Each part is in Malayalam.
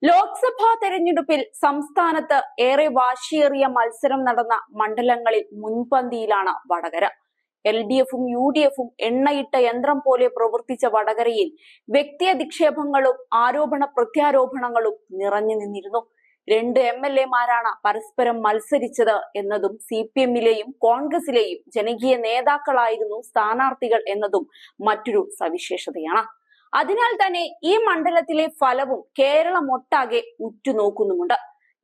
ലോക്സഭാ തെരഞ്ഞെടുപ്പിൽ സംസ്ഥാനത്ത് ഏറെ വാശിയേറിയ മത്സരം നടന്ന മണ്ഡലങ്ങളിൽ മുൻപന്തിയിലാണ് വടകര. LDFും UDFും എണ്ണയിട്ട യന്ത്രം പോലെ പ്രവർത്തിച്ച വടകരയിൽ വ്യക്തിയധിക്ഷേപങ്ങളും ആരോപണ പ്രത്യാരോപണങ്ങളും നിറഞ്ഞു നിന്നിരുന്നു. 2 MLAമാരാണ് പരസ്പരം മത്സരിച്ചത് എന്നതും CPMലെയും കോൺഗ്രസിലെയും ജനകീയ നേതാക്കളായിരുന്നു സ്ഥാനാർത്ഥികൾ എന്നതും മറ്റൊരു സവിശേഷതയാണ്. അതിനാൽ തന്നെ ഈ മണ്ഡലത്തിലെ ഫലവും കേരളമൊട്ടാകെ ഉറ്റുനോക്കുന്നുമുണ്ട്.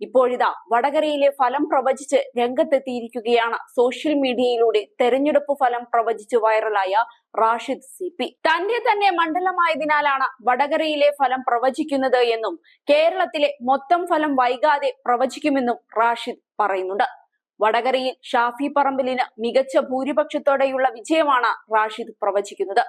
ഇപ്പോഴിതാ വടകരയിലെ ഫലം പ്രവചിച്ച് രംഗത്തെത്തിയിരിക്കുകയാണ് സോഷ്യൽ മീഡിയയിലൂടെ തെരഞ്ഞെടുപ്പ് ഫലം പ്രവചിച്ച് വൈറലായ റാഷിദ് CP. തന്റെ തന്നെ മണ്ഡലമായതിനാലാണ് വടകരയിലെ ഫലം പ്രവചിക്കുന്നത് എന്നും കേരളത്തിലെ മൊത്തം ഫലം വൈകാതെ പ്രവചിക്കുമെന്നും റാഷിദ് പറയുന്നുണ്ട്. വടകരയിൽ ഷാഫി പറമ്പിലിന് മികച്ച ഭൂരിപക്ഷത്തോടെയുള്ള വിജയമാണ് റാഷിദ് പ്രവചിക്കുന്നത്.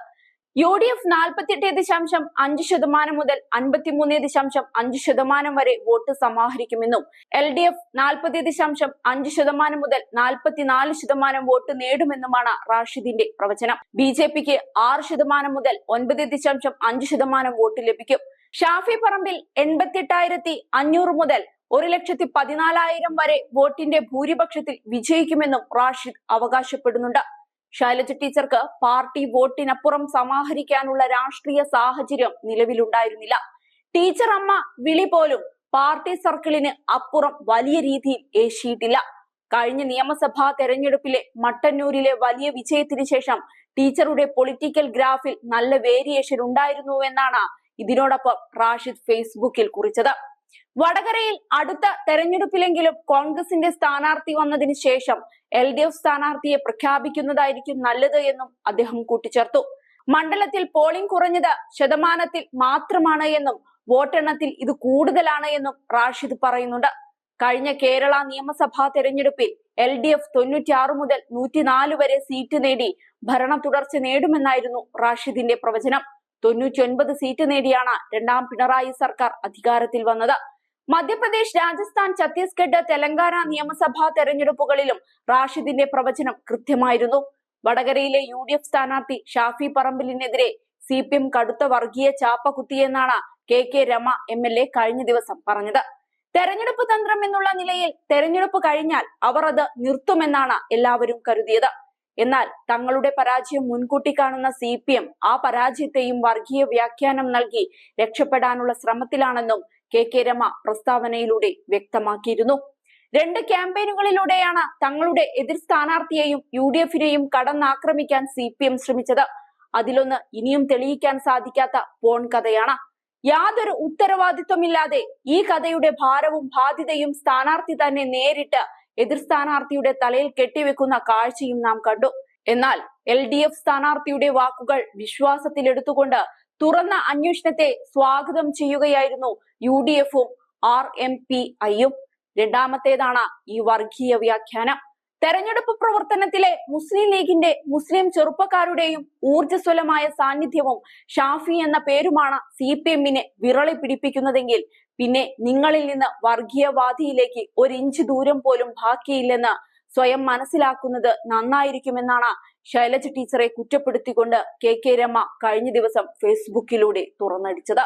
UDF 48.5% മുതൽ 53.5% വരെ വോട്ട് സമാഹരിക്കുമെന്നും LDF 40.5% മുതൽ 44% വോട്ട് നേടുമെന്നുമാണ് റാഷിദിന്റെ പ്രവചനം. BJPക്ക് 6% മുതൽ 9.5% വോട്ട് ലഭിക്കും. ഷാഫി പറമ്പിൽ 88,500 മുതൽ 1,14,000 വരെ വോട്ടിന്റെ ഭൂരിപക്ഷത്തിൽ വിജയിക്കുമെന്നും റാഷിദ് അവകാശപ്പെടുന്നുണ്ട്. ശൈലജ ടീച്ചർക്ക് പാർട്ടി വോട്ടിനപ്പുറം സമാഹരിക്കാനുള്ള രാഷ്ട്രീയ സാഹചര്യം നിലവിലുണ്ടായിരുന്നില്ല. ടീച്ചർ അമ്മ വിളി പോലും പാർട്ടി സർക്കിളിന് അപ്പുറം വലിയ രീതിയിൽ ഏശിയിട്ടില്ല. കഴിഞ്ഞ നിയമസഭാ തെരഞ്ഞെടുപ്പിലെ മട്ടന്നൂരിലെ വലിയ വിജയത്തിന് ശേഷം ടീച്ചറുടെ പൊളിറ്റിക്കൽ ഗ്രാഫിൽ നല്ല വേരിയേഷൻ ഉണ്ടായിരുന്നുവെന്നാണ് ഇതിനോടൊപ്പം റാഷിദ് ഫേസ്ബുക്കിൽ കുറിച്ചത്. വടകരയിൽ അടുത്ത തെരഞ്ഞെടുപ്പിലെങ്കിലും കോൺഗ്രസിന്റെ സ്ഥാനാർത്ഥി വന്നതിന് ശേഷം LDF സ്ഥാനാർത്ഥിയെ പ്രഖ്യാപിക്കുന്നതായിരിക്കും നല്ലത് എന്നും അദ്ദേഹം കൂട്ടിച്ചേർത്തു. മണ്ഡലത്തിൽ പോളിംഗ് കുറഞ്ഞത് ശതമാനത്തിൽ മാത്രമാണ് എന്നും വോട്ടെണ്ണത്തിൽ ഇത് കൂടുതലാണ് എന്നും റാഷിദ് പറയുന്നുണ്ട്. കഴിഞ്ഞ കേരള നിയമസഭാ തെരഞ്ഞെടുപ്പിൽ LDF 96 മുതൽ 104 വരെ സീറ്റ് നേടി ഭരണ തുടർച്ച നേടുമെന്നായിരുന്നു റാഷിദിന്റെ പ്രവചനം. 99 സീറ്റ് നേടിയാണ് രണ്ടാം പിണറായി സർക്കാർ അധികാരത്തിൽ വന്നത്. മധ്യപ്രദേശ്, രാജസ്ഥാൻ, ഛത്തീസ്ഗഡ്, തെലങ്കാന നിയമസഭാ തെരഞ്ഞെടുപ്പുകളിലും റാഷിദിന്റെ പ്രവചനം കൃത്യമായിരുന്നു. വടകരയിലെ UDF സ്ഥാനാർത്ഥി ഷാഫി പറമ്പിലിനെതിരെ CPM കടുത്ത വർഗീയ ചാപ്പ കുത്തിയെന്നാണ് KK രമ MLA കഴിഞ്ഞ ദിവസം പറഞ്ഞത്. തെരഞ്ഞെടുപ്പ് തന്ത്രം എന്നുള്ള നിലയിൽ തെരഞ്ഞെടുപ്പ് കഴിഞ്ഞാൽ അവർ അത് നിർത്തുമെന്നാണ് എല്ലാവരും കരുതിയത്. എന്നാൽ തങ്ങളുടെ പരാജയം മുൻകൂട്ടി കാണുന്ന CPM ആ പരാജയത്തെയും വർഗീയ വ്യാഖ്യാനം നൽകി രക്ഷപ്പെടാനുള്ള ശ്രമത്തിലാണെന്നും KK രമ പ്രസ്താവനയിലൂടെ വ്യക്തമാക്കിയിരുന്നു. 2 ക്യാമ്പയിനുകളിലൂടെയാണ് തങ്ങളുടെ എതിർ സ്ഥാനാർത്ഥിയെയും UDFനെയും കടന്നാക്രമിക്കാൻ CPM ശ്രമിച്ചത്. അതിലൊന്ന് ഇനിയും തെളിയിക്കാൻ സാധിക്കാത്ത പോൺ കഥയാണ്. യാതൊരു ഉത്തരവാദിത്വമില്ലാതെ ഈ കഥയുടെ ഭാരവും ബാധ്യതയും സ്ഥാനാർത്ഥി തന്നെ നേരിട്ട് എതിർ സ്ഥാനാർത്ഥിയുടെ തലയിൽ കെട്ടിവെക്കുന്ന കാഴ്ചയും നാം കണ്ടു. എന്നാൽ LDF സ്ഥാനാർത്ഥിയുടെ വാക്കുകൾ വിശ്വാസത്തിലെടുത്തുകൊണ്ട് തുറന്ന അന്വേഷണത്തെ സ്വാഗതം ചെയ്യുകയായിരുന്നു UDFും RMPIയും. രണ്ടാമത്തേതാണ് ഈ വർഗീയ വ്യാഖ്യാനം. തെരഞ്ഞെടുപ്പ് പ്രവർത്തനത്തിലെ മുസ്ലിം ലീഗിന്റെ മുസ്ലിം ചെറുപ്പക്കാരുടെയും ഊർജ്ജസ്വലമായ സാന്നിധ്യവും ഷാഫി എന്ന പേരുമാണ് CPMനെ വിറളി പിടിപ്പിക്കുന്നതെങ്കിൽ പിന്നെ നിങ്ങളിൽ നിന്ന് വർഗീയവാദിയിലേക്ക് 1 ഇഞ്ച് ദൂരം പോലും ബാക്കിയില്ലെന്ന് സ്വയം മനസ്സിലാക്കുന്നത് നന്നായിരിക്കുമെന്നാണ് ശൈലജ ടീച്ചറെ കുറ്റപ്പെടുത്തിക്കൊണ്ട് KK രമ കഴിഞ്ഞ ദിവസം ഫേസ്ബുക്കിലൂടെ തുറന്നടിച്ചത്.